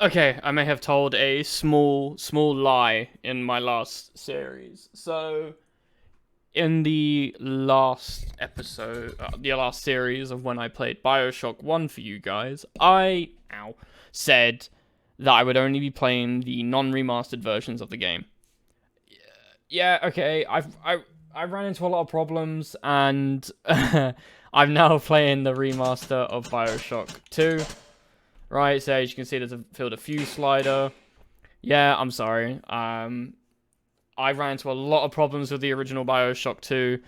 Okay, I may have told a small lie in my last series. So, in the last episode, the last series of when I played BioShock 1 for you guys, said that I would only be playing the non-remastered versions of the game. Yeah, okay, I ran into a lot of problems, and I'm now playing the remaster of BioShock 2. Right, so as you can see, there's a field of view slider. Yeah, I'm sorry. I ran into a lot of problems with the original BioShock 2.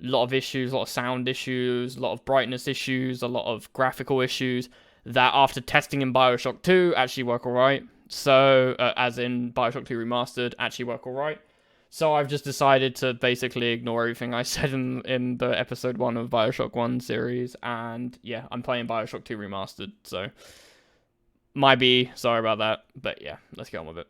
A lot of issues, a lot of sound issues, a lot of brightness issues, a lot of graphical issues that after testing in BioShock 2 actually work alright. So, as in BioShock 2 Remastered, actually work alright. So I've just decided to basically ignore everything I said in the episode 1 of BioShock 1 series, and yeah, I'm playing BioShock 2 Remastered, so might be sorry about that, but yeah, let's get on with it.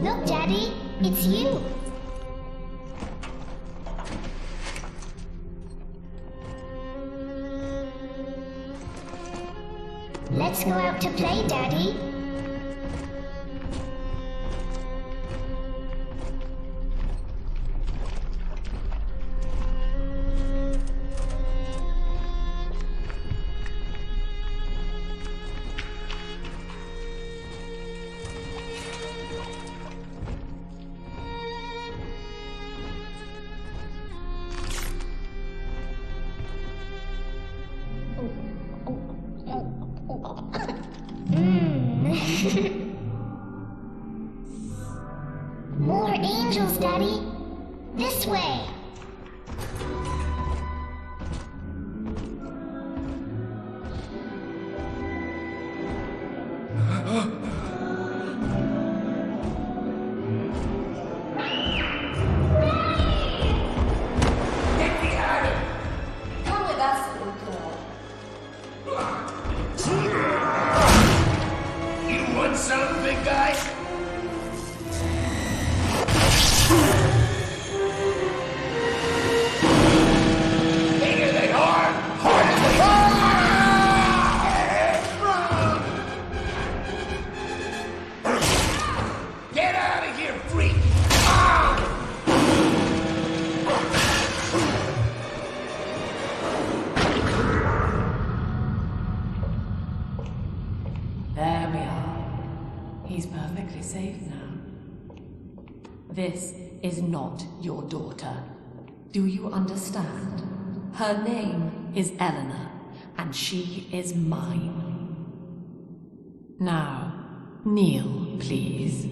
Look, Daddy, it's you. Let's go out to play, Daddy. More angels, Daddy. This way. Come with us, You want some, big guy? Bigger than hard, harder than Get out of here, freak! There we are. He's perfectly safe now. This is not your daughter. Do you understand? Her name is Eleanor, and she is mine. Now, kneel, please.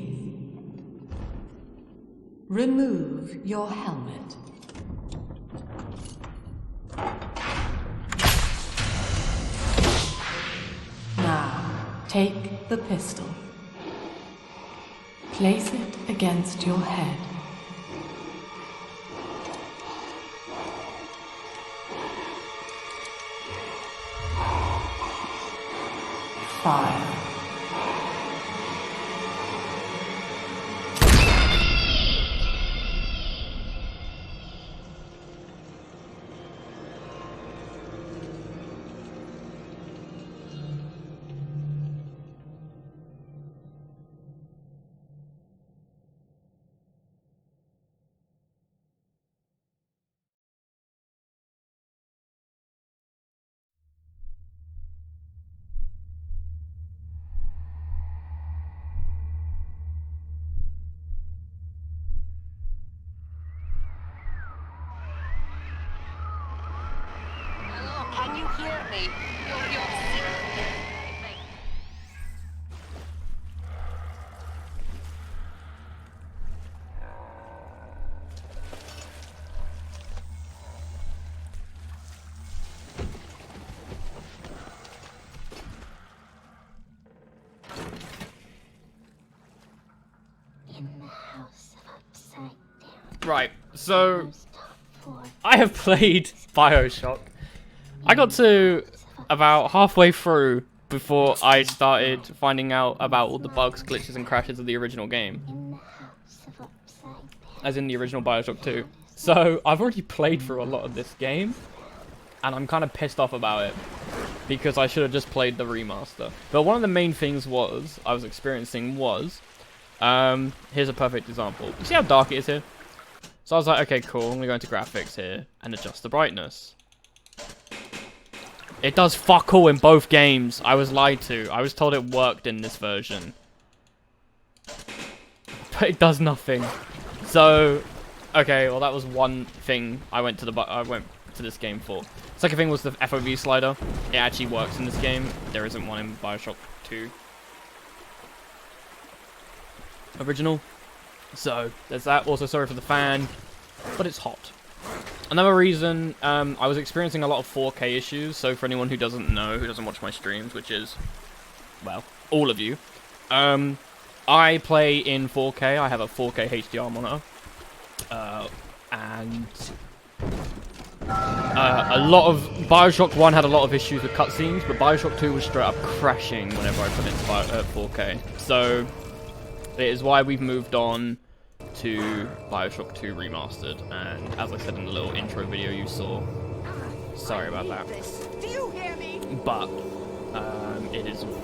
Remove your helmet. Now, take the pistol. Place it against your head. Fire. Hello, can you hear me? You're Right, so I have played BioShock. I got to about halfway through before I started finding out about all the bugs, glitches, and crashes of the original game. As in the original BioShock 2. So, I've already played through a lot of this game, and I'm kind of pissed off about it, because I should have just played the remaster. But one of the main things I was experiencing was, here's a perfect example. You see how dark it is here? So I was like, okay, cool, I'm going to go into graphics here, and adjust the brightness. It does fuck all in both games. I was lied to. I was told it worked in this version. But it does nothing. So, okay, well that was one thing I went to this game for. Second thing was the FOV slider. It actually works in this game. There isn't one in BioShock 2 original. So, there's that. Also, sorry for the fan, but it's hot. Another reason, I was experiencing a lot of 4K issues, so for anyone who doesn't know, who doesn't watch my streams, which is, well, all of you, I play in 4K, I have a 4K HDR monitor, and a lot of, BioShock 1 had a lot of issues with cutscenes, but BioShock 2 was straight up crashing whenever I put it into 4K, so it is why we've moved on to BioShock 2 Remastered, and as I said in the little intro video you saw, sorry about that, but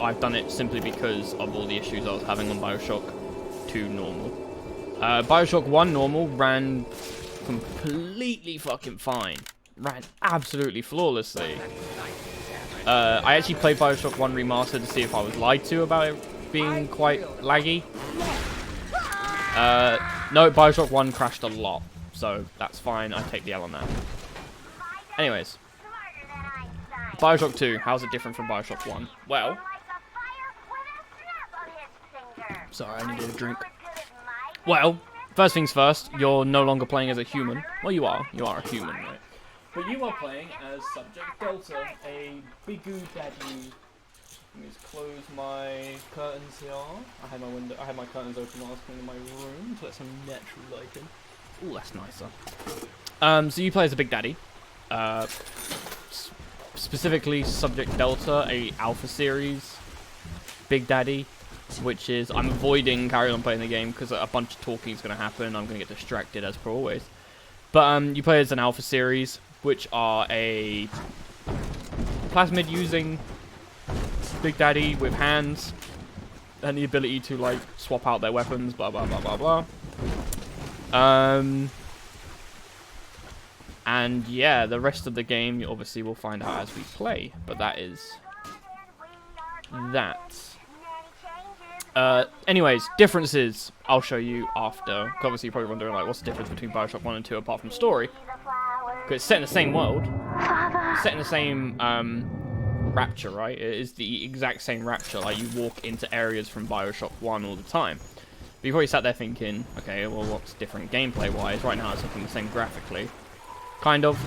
I've done it simply because of all the issues I was having on BioShock 2 normal. BioShock 1 normal ran completely fucking fine, ran absolutely flawlessly. I actually played BioShock 1 Remastered to see if I was lied to about it being quite laggy. No, BioShock 1 crashed a lot, so that's fine, I take the L on that. Anyways, BioShock 2, how's it different from BioShock 1? Well, sorry, I needed a drink. Well, first things first, you're no longer playing as a human. Well, you are a human, right? But you are playing as Subject Delta, a bigoo daddy. Let me just close my curtains here. I had my curtains open while I was cleaning my room to let some natural light in. Ooh, that's nicer. So you play as a Big Daddy. Specifically Subject Delta, a Alpha Series Big Daddy, which is, I'm avoiding carrying on playing the game because a bunch of talking is going to happen. I'm going to get distracted as per always. But you play as an Alpha Series, which are a Plasmid using Big Daddy with hands and the ability to like swap out their weapons, blah blah blah blah blah. And yeah, the rest of the game you obviously will find out as we play, but that is that. Anyways, differences I'll show you after. Obviously you're probably wondering like what's the difference between BioShock 1 and 2 apart from story, because it's set in the same world, set in the same Rapture, right? It is the exact same Rapture. Like, you walk into areas from BioShock 1 all the time. But you've probably sat there thinking, okay, well, what's different gameplay-wise? Right now, it's looking the same graphically. Kind of.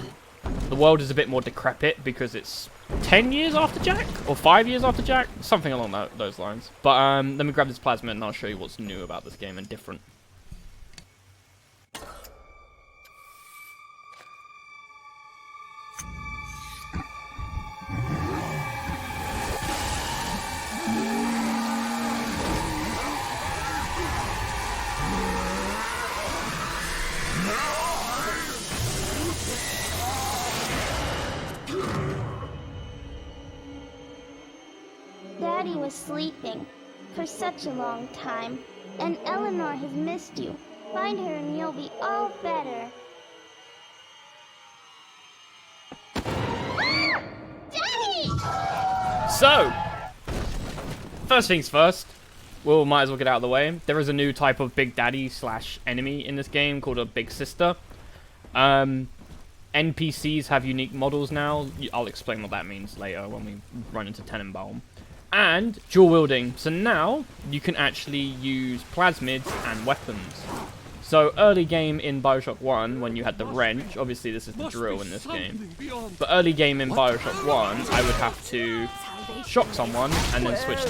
The world is a bit more decrepit because it's 10 years after Jack? Or 5 years after Jack? Something along those lines. But, let me grab this Plasmid and I'll show you what's new about this game and different. Daddy was sleeping for such a long time, and Eleanor has missed you. Find her and you'll be all better. Daddy! So, first things first, we might as well get out of the way. There is a new type of Big Daddy / enemy in this game called a Big Sister. NPCs have unique models now. I'll explain what that means later when we run into Tenenbaum. And dual wielding. So now you can actually use plasmids and weapons. So early game in BioShock 1, when you had the wrench, obviously this is the drill in this game. But early game in BioShock 1, I would have to shock someone and then switch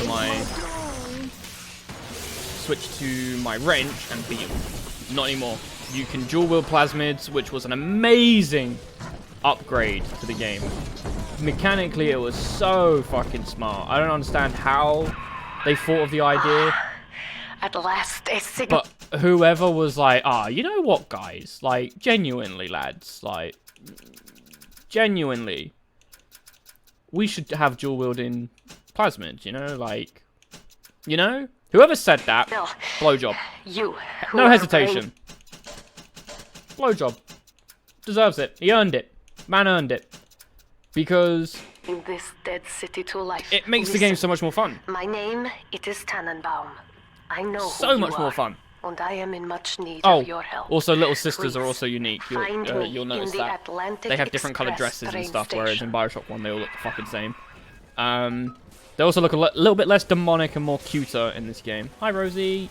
to my wrench and beat them. Not anymore. You can dual wield plasmids, which was an amazing upgrade to the game. Mechanically, it was so fucking smart. I don't understand how they thought of the idea. At last, a signal. But whoever was like, you know what, guys? Like, genuinely, lads. Like, genuinely. We should have dual wielding plasmids, you know? Like, you know? Whoever said that, No. blowjob. You. No hesitation. Blowjob. Deserves it. He earned it. Man earned it. Because In this dead city to life. it makes the game so much more fun. My name, it is Tannenbaum. I know So who you much more are, fun. And I am in much need Oh, of your help. also Little Sisters Please, are also unique. find me You'll in notice the that. Atlantic They have different coloured Express dresses and train stuff, whereas in station. BioShock 1 they all look the fucking same. They also look a little bit less demonic and more cuter in this game. Hi, Rosie.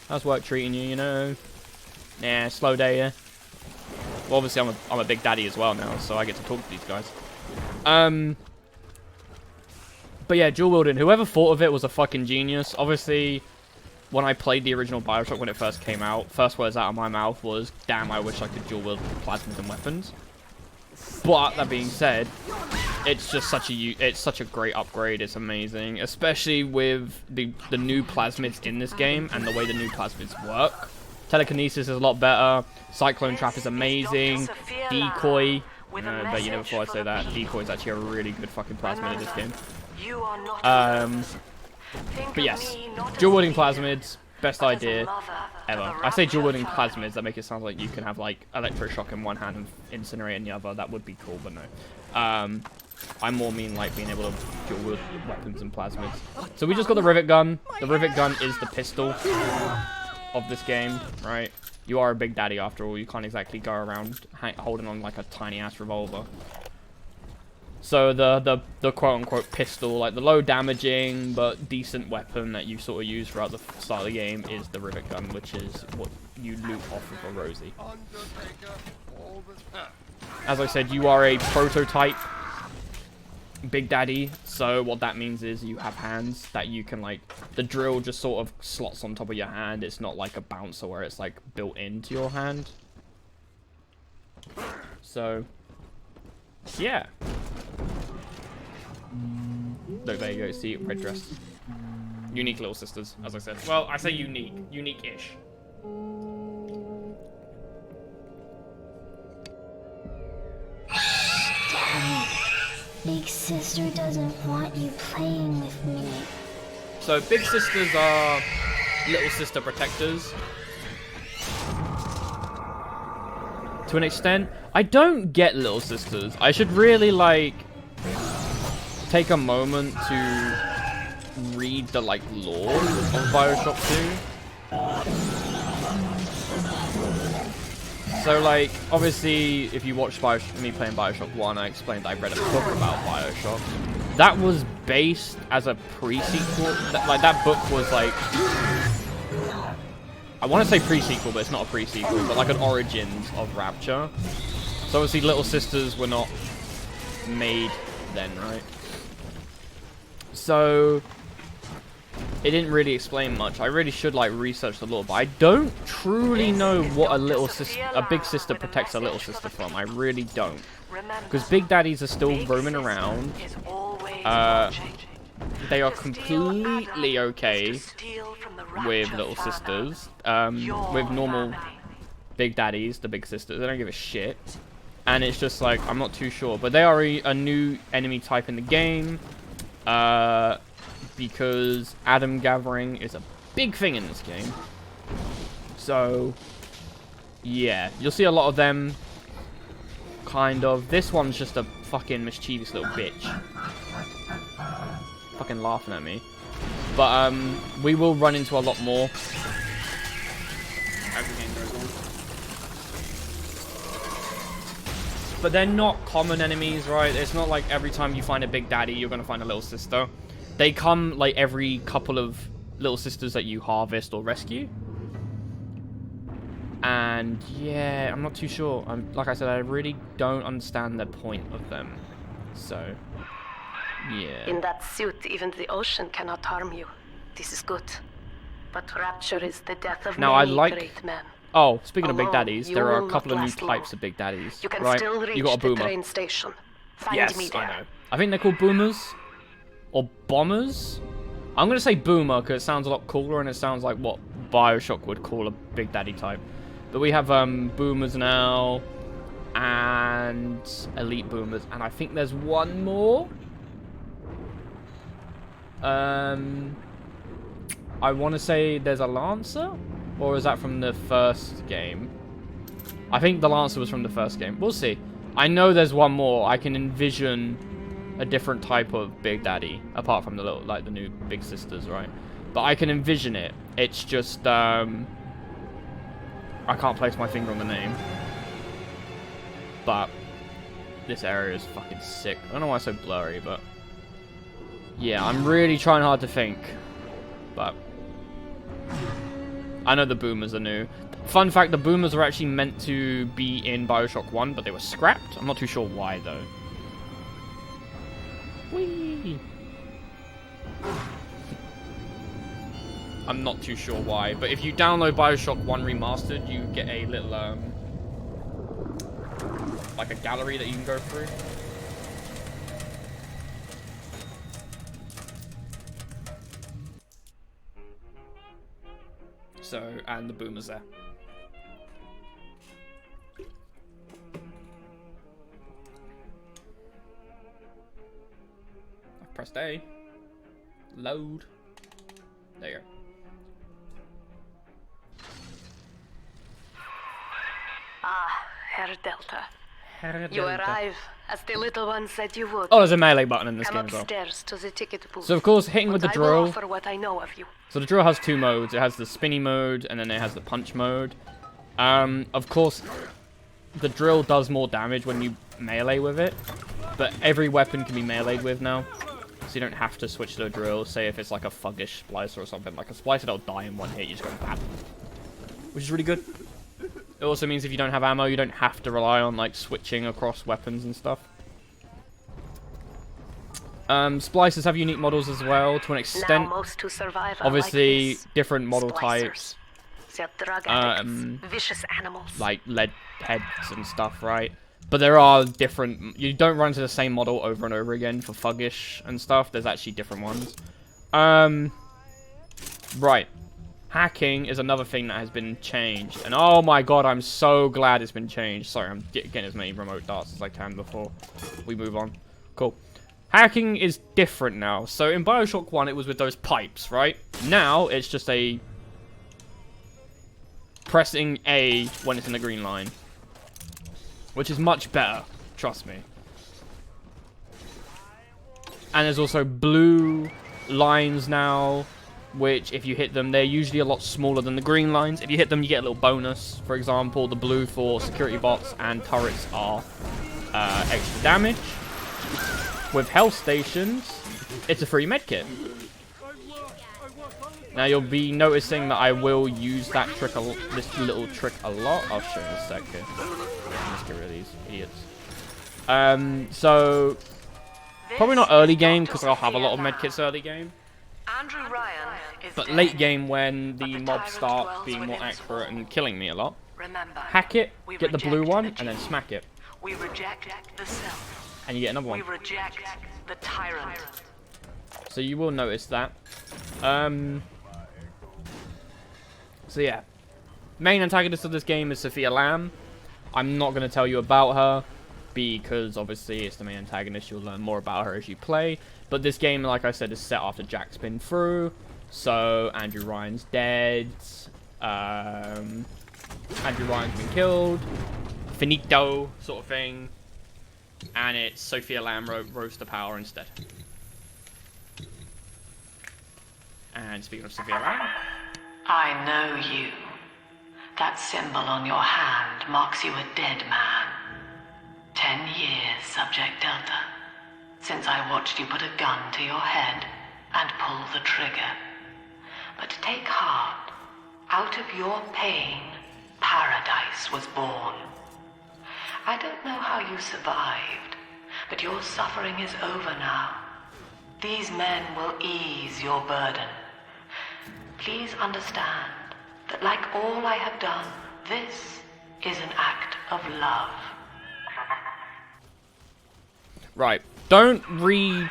How's work treating you, you know? Nah, slow day, yeah? Well, obviously I'm a big daddy as well now, so I get to talk to these guys. But yeah, dual wielding. Whoever thought of it was a fucking genius. Obviously, when I played the original BioShock when it first came out, first words out of my mouth was, damn, I wish I could dual wield plasmids and weapons. But that being said, it's just such a great upgrade. It's amazing, especially with the new plasmids in this game and the way the new plasmids work. Telekinesis is a lot better. Cyclone Trap is amazing. Decoy. But you never thought I'd say that. Decoy is actually a really good fucking plasmid in this game. You are not But yes, dual wielding plasmids, best idea ever. I say dual wielding plasmids, that make it sound like you can have like electroshock in one hand and incinerate in the other. That would be cool, but no. I more mean like being able to dual wield weapons and plasmids. So we just got the Rivet Gun. The Rivet Gun is the pistol of this game, right? You are a big daddy after all. You can't exactly go around holding on like a tiny ass revolver. So the quote-unquote pistol, like the low damaging but decent weapon that you sort of use throughout the start of the game is the Rivet Gun, which is what you loot off of a Rosie. As I said, you are a prototype Big Daddy, so what that means is you have hands that you can like, the drill just sort of slots on top of your hand. It's not like a bouncer where it's like built into your hand. So, yeah. Look, there you go, see, red dress. Unique Little Sisters, as I said. Well, I say unique. Unique-ish. Daddy, Big Sister doesn't want you playing with me. So, Big Sisters are Little Sister protectors. To an extent. I don't get Little Sisters. I should really, like, take a moment to read the, like, lore of BioShock 2. So, like, obviously, if you watched me playing BioShock 1, I explained I read a book about BioShock. That was based as a pre-sequel. That book was, like, I want to say pre-sequel, but it's not a pre-sequel, but like an origins of Rapture. So obviously Little Sisters were not made then, right? So it didn't really explain much. I really should like research the lore, but I don't truly know what a big sister protects a little sister from. I really don't. Because big daddies are still roaming around. They are completely okay with little sisters. With normal big daddies, the big sisters, they don't give a shit. And it's just like, I'm not too sure. But they are a new enemy type in the game. Because atom gathering is a big thing in this game. So, yeah. You'll see a lot of them. Kind of. This one's just a fucking mischievous little bitch. Fucking laughing at me. But, we will run into a lot more as the game goes on. But they're not common enemies, right? It's not like every time you find a big daddy, you're going to find a little sister. They come, like, every couple of little sisters that you harvest or rescue. And, yeah, I'm not too sure. Like I said, I really don't understand the point of them. So, yeah. In that suit, even the ocean cannot harm you. This is good. But Rapture is the death of Now, I many like great men. Oh, speaking of Big Alone, Daddies, you there are a will couple of not new last types long. of Big Daddies, You can right? still reach You got a the boomer. train station. Find me Yes, there. I know. I think they're called boomers. Or bombers. I'm going to say boomer because it sounds a lot cooler and it sounds like what BioShock would call a Big Daddy type. But we have boomers now. And elite boomers. And I think there's one more. I want to say there's a Lancer? Or is that from the first game? I think the Lancer was from the first game. We'll see. I know there's one more. I can envision a different type of Big Daddy. Apart from the little, like, the new Big Sisters, right? But I can envision it. It's just, I can't place my finger on the name. But this area is fucking sick. I don't know why it's so blurry, but... yeah, I'm really trying hard to think. But... I know the boomers are new. Fun fact, the boomers are actually meant to be in BioShock 1, but they were scrapped. I'm not too sure why, though. Whee! I'm not too sure why, but if you download BioShock 1 Remastered, you get a little, like a gallery that you can go through. So, and the boomers there. I've pressed A. Load. There you go. Herr Delta. You arrive, as the little one said you would. Oh, there's a melee button in this Come game as well. upstairs to the ticket booth. So of course, hitting with the I will drill. offer what I know of you. So the drill has two modes. It has the spinny mode, and then it has the punch mode. Of course, the drill does more damage when you melee with it, but every weapon can be meleeed with now. So you don't have to switch to a drill. Say if it's like a thuggish splicer or something. Like a splicer that'll die in one hit, you just go bam. Which is really good. It also means if you don't have ammo, you don't have to rely on like switching across weapons and stuff. Splicers have unique models as well, to an extent. Now most who survive are Obviously, like this. different model Splicers. types. They're drug addicts, vicious animals. Like lead heads and stuff, right? But there are different... you don't run into the same model over and over again for thuggish and stuff. There's actually different ones. Right. Hacking is another thing that has been changed. And oh my god, I'm so glad it's been changed. Sorry, I'm getting as many remote darts as I can before we move on. Cool. Hacking is different now. So in BioShock 1, it was with those pipes, right? Now, it's just a... pressing A when it's in the green line. Which is much better. Trust me. And there's also blue lines now, which if you hit them, they're usually a lot smaller than the green lines. If you hit them, you get a little bonus. For example, the blue for security bots and turrets are extra damage. With health stations, it's a free medkit. Now you'll be noticing that I will use that trick, this little trick a lot. I'll show you in a second. Let's get rid of these idiots. So probably not early game because I'll have a lot of medkits early game. Andrew Ryan is But dead. late game when the the mobs tyrant start dwells being more within accurate Spawn. and killing me a lot, Remember, hack it, we get the blue reject one, the and then gene. smack it, We reject the self. and you get another We one. reject the tyrant. So you will notice that. So yeah, main antagonist of this game is Sophia Lamb. I'm not going to tell you about her because obviously it's the main antagonist. You'll learn more about her as you play. But this game, like I said, is set after Jack's been through. So Andrew Ryan's dead. Andrew Ryan's been killed. Finito sort of thing. And it's Sophia Lamb rose to power instead. And speaking of Sophia Lamb, I know you. That symbol on your hand marks you a dead man. 10 years, Subject Delta, since I watched you put a gun to your head and pull the trigger. But take heart. Out of your pain, paradise was born. I don't know how you survived, but your suffering is over now. These men will ease your burden. Please understand that like all I have done This is an act of love. Right. Don't read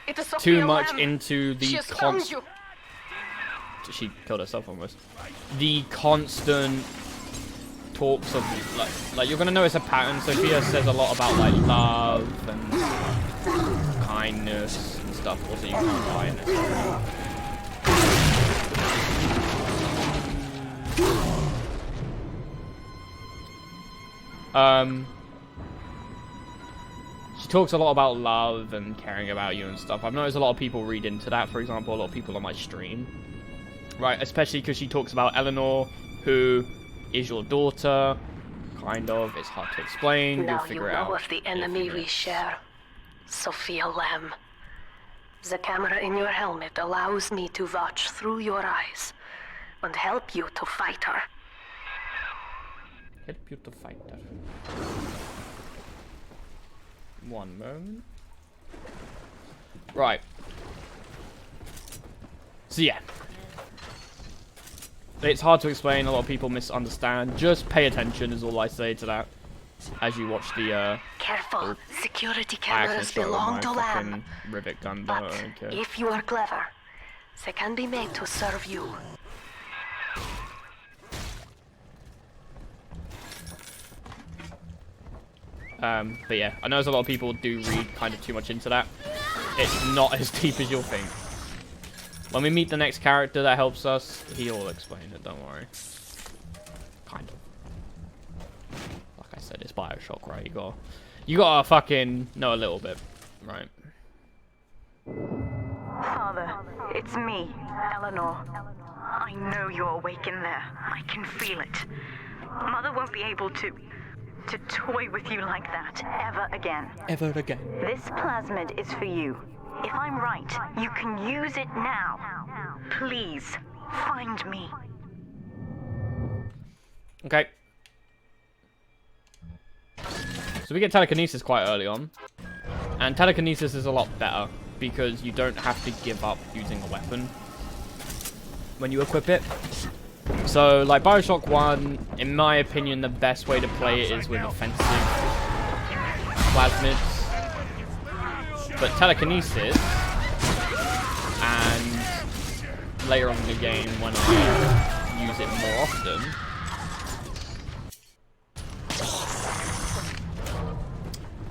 It is too Sophia much Lamb. into She the has found constant. you. She killed herself almost. The constant talks of like you're gonna notice a pattern. Sophia says a lot about like love and kindness and stuff. Also, you can't buy in it. She talks a lot about love and caring about you and stuff. I've noticed a lot of people read into that. For example, a lot of people on my stream, right? Especially because she talks about Eleanor, who is your daughter. Kind of. It's hard to explain. You'll Now you figure it know out. of the enemy we share, Sophia Lamb. The camera in your helmet allows me to watch through your eyes and help you to fight her. Help you to fight her. One moment. Right. So yeah. It's hard to explain. A lot of people misunderstand. Just pay attention is all I say to that. As you watch the Careful, security I cameras accidentally belong to shot with my Lamb. fucking Rivet Gun, But okay. if you are clever, they can be made to serve you. But yeah, I know there's a lot of people do read kind of too much into that. It's not as deep as you'll think. When we meet the next character that helps us, he'll explain it, don't worry. Kind of. Like I said, it's BioShock, right? You gotta fucking know a little bit, right? Father, it's me, Eleanor. I know you're awake in there. I can feel it. Mother won't be able to toy with you like that ever again. Ever again. This plasmid is for you. If I'm right, you can use it now. Please, find me. Okay. So we get telekinesis quite early on. And telekinesis is a lot better because you don't have to give up using a weapon when you equip it. So, like BioShock 1, in my opinion, the best way to play it is with offensive plasmids. But telekinesis, and later on in the game when I use it more often,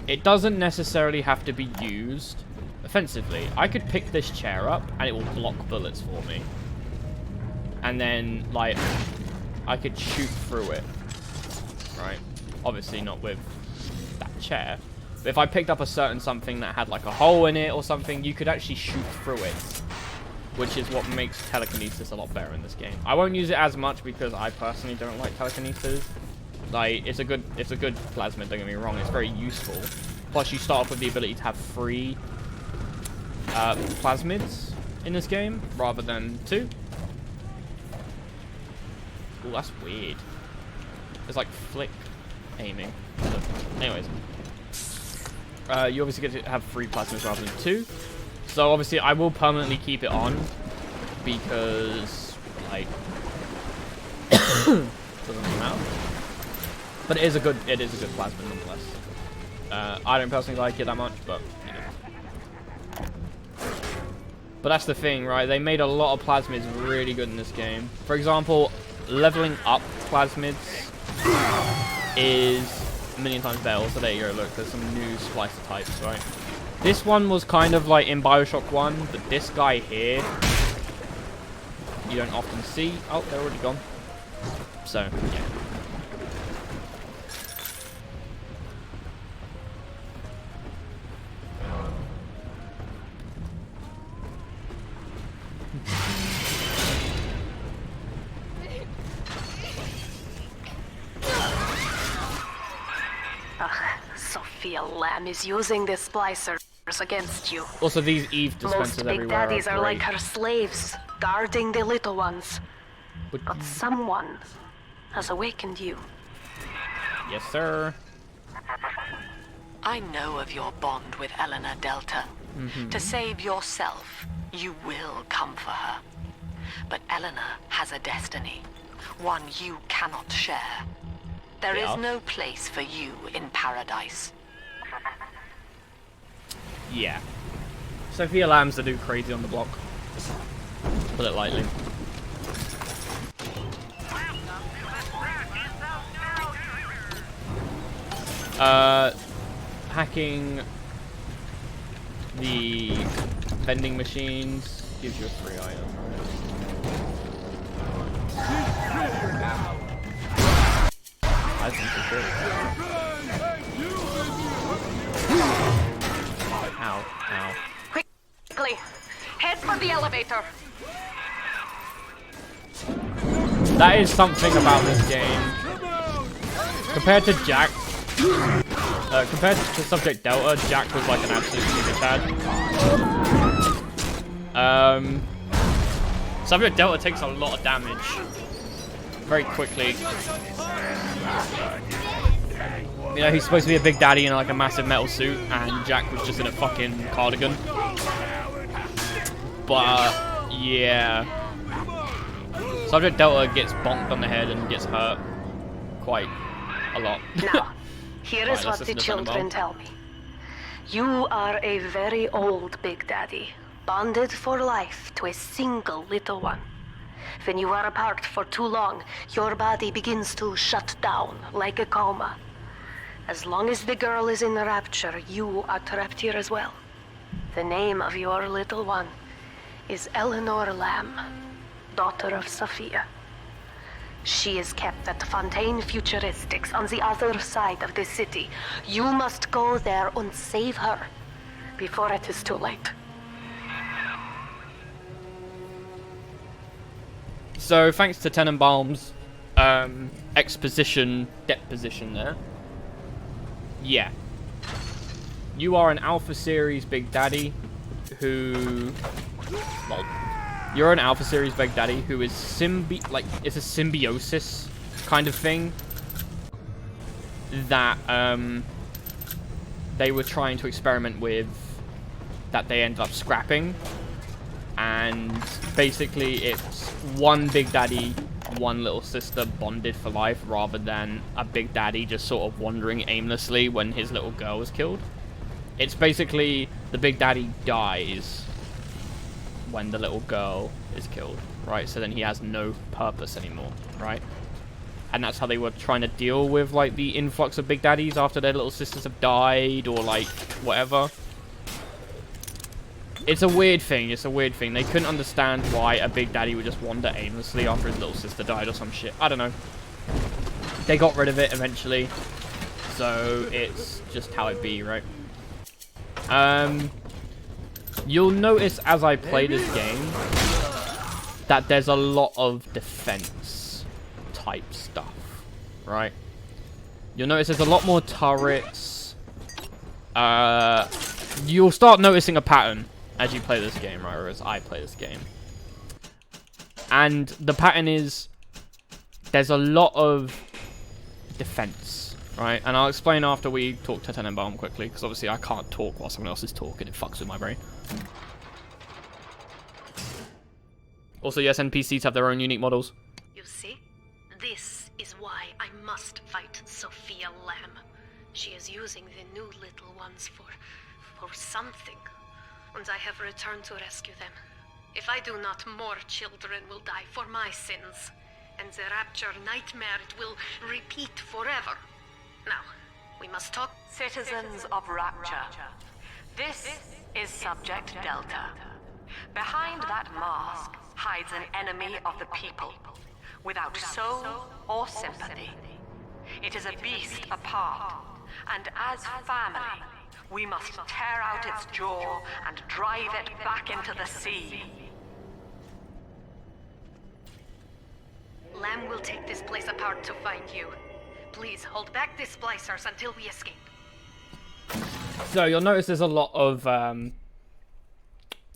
it doesn't necessarily have to be used offensively. I could pick this chair up and it will block bullets for me. And then, like, I could shoot through it, right? Obviously not with that chair. But if I picked up a certain something that had, like, a hole in it or something, you could actually shoot through it. Which is what makes telekinesis a lot better in this game. I won't use it as much because I personally don't like telekinesis. Like, it's a good plasmid, don't get me wrong. It's very useful. Plus, you start off with the ability to have 3 plasmids in this game rather than 2. Ooh, that's weird. It's like flick aiming. Anyways. You obviously get to have 3 plasmids rather than 2. So obviously I will permanently keep it on. Because, like, doesn't really matter. But it is a good plasmid nonetheless. I don't personally like it that much, but you know. But that's the thing, right? They made a lot of plasmids really good in this game. For example, leveling up plasmids is a million times better. So there you go, look, there's some new splicer types, right? This one was kind of like in BioShock 1, but this guy here, you don't often see. Oh, they're already gone. So, yeah. Sophia Lamb is using the splicers against you. Also, these Eve dispensers Most big everywhere daddies are like great. her slaves, guarding the little ones. But someone has awakened you. Yes, sir. I know of your bond with Eleanor Delta. To save yourself, you will come for her. But Eleanor has a destiny. one you cannot share. There Yeah. is no place for you in paradise. Yeah. Sophia Lamb's the new crazy on the block. Put it lightly. Hacking the vending machines gives you a free item. I think it's good. Ow, ow. Quickly, head for the elevator. That is something about this game. Compared to Jack, compared to Subject Delta, Jack was like an absolute super tad. Subject Delta takes a lot of damage very quickly. You know, he's supposed to be a big daddy in like a massive metal suit, and Jack was just in a fucking cardigan. But yeah, Subject Delta gets bonked on the head and gets hurt quite a lot. Now, here is Right, let's what the listen to children tell me. You are a very old Big Daddy, bonded for life to a single little one. When you are apart for too long, your body begins to shut down like a coma. As long as the girl is in the Rapture, you are trapped here as well. The name of your little one is Eleanor Lamb, daughter of Sophia. She is kept at Fontaine Futuristics on the other side of the city. You must go there and save her before it is too late. So thanks to Tenenbaum's exposition deposition there. Yeah. You are an Alpha Series Big Daddy who... Well, you're an Alpha Series Big Daddy who is it's a symbiosis kind of thing that they were trying to experiment with, that they ended up scrapping. And basically it's one Big Daddy, one little sister bonded for life, rather than a Big Daddy just sort of wandering aimlessly when his little girl was killed. It's basically the Big Daddy dies when the little girl is killed, right? So then he has no purpose anymore, right? And that's how they were trying to deal with like the influx of Big Daddies after their little sisters have died, or like whatever. It's a weird thing. It's a weird thing. They couldn't understand why a Big Daddy would just wander aimlessly after his little sister died or some shit. I don't know. They got rid of it eventually, so it's just how it be, right? You'll notice as I play this game that there's a lot of defense type stuff, right? You'll notice there's a lot more turrets. You'll start noticing a pattern as you play this game, right? Or as I play this game. And the pattern is there's a lot of defense, right? And I'll explain after we talk to Tenenbaum quickly, because obviously I can't talk while someone else is talking. It fucks with my brain. Also, yes, NPCs have their own unique models. You see? This is why I must fight Sophia Lamb. She is using the new little ones for something. And I have returned to rescue them. If I do not, more children will die for my sins. And the Rapture nightmare, it will repeat forever. Now, we must talk. Citizens of Rapture, this is Subject Delta. Behind that mask hides an enemy of the people, without soul or sympathy. It is a beast apart, and as family, we must tear out its jaw and drive it back into the sea. Lamb will take this place apart to find you. Please hold back the splicers until we escape. So you'll notice there's a lot of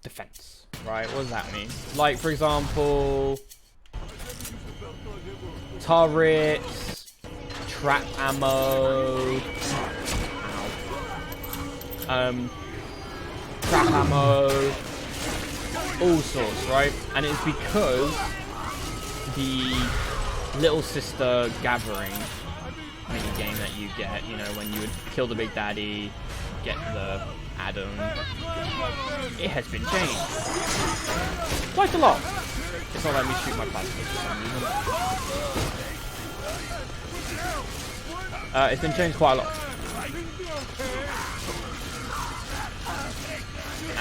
defense, right? What does that mean? Like, for example, turrets, trap ammo, trap ammo, all sorts, right? And it's because little sister gathering mini game that you get, you know, when you would kill the big daddy, get the Adam. It has been changed quite a lot. It's not letting me shoot my plasmids for some reason. It's been changed quite a lot.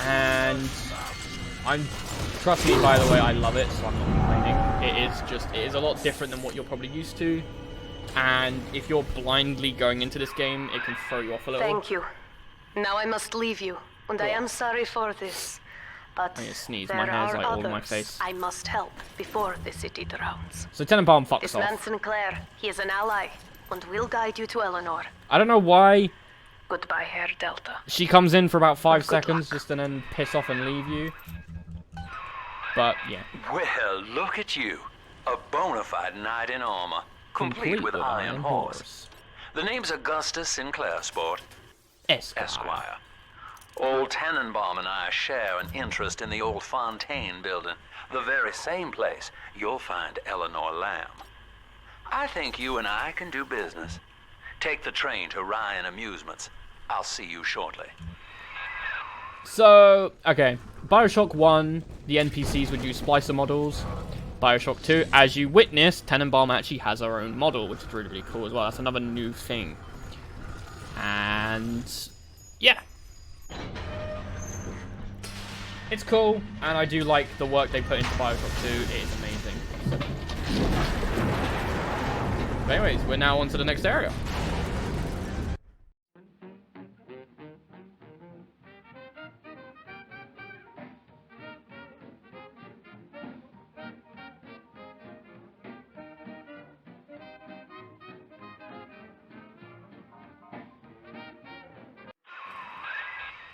And trust me, by the way, I love it, so I'm not complaining. It is a lot different than what you're probably used to. And if you're blindly going into this game, it can throw you off a little. Thank you. Now I must leave you, and I am sorry for this. But I need to sneeze. there My hair's are like all others in my face. I must help before the city drowns. So Tenenbaum fucks This off. man Sinclair, he is an ally, and will guide you to Eleanor. I don't know why Goodbye, Herr Delta. she comes in for about 5 Good seconds luck. just to then piss off and leave you. But yeah. Well, look at you. A bona fide knight in armor, complete with iron horse. The name's Augustus Sinclair, sport. Esquire. Old Tannenbaum and I share an interest in the old Fontaine building, the very same place you'll find Eleanor Lamb. I think you and I can do business. Take the train to Ryan Amusements. I'll see you shortly. So, okay. BioShock 1, the NPCs would use splicer models. BioShock 2, as you witnessed, Tenenbaum actually has her own model, which is really, really cool as well. That's another new thing. And yeah. It's cool, and I do like the work they put into BioShock 2. It is amazing. But anyways, we're now on to the next area.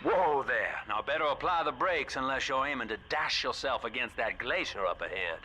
Whoa there. Now better apply the brakes unless you're aiming to dash yourself against that glacier up ahead.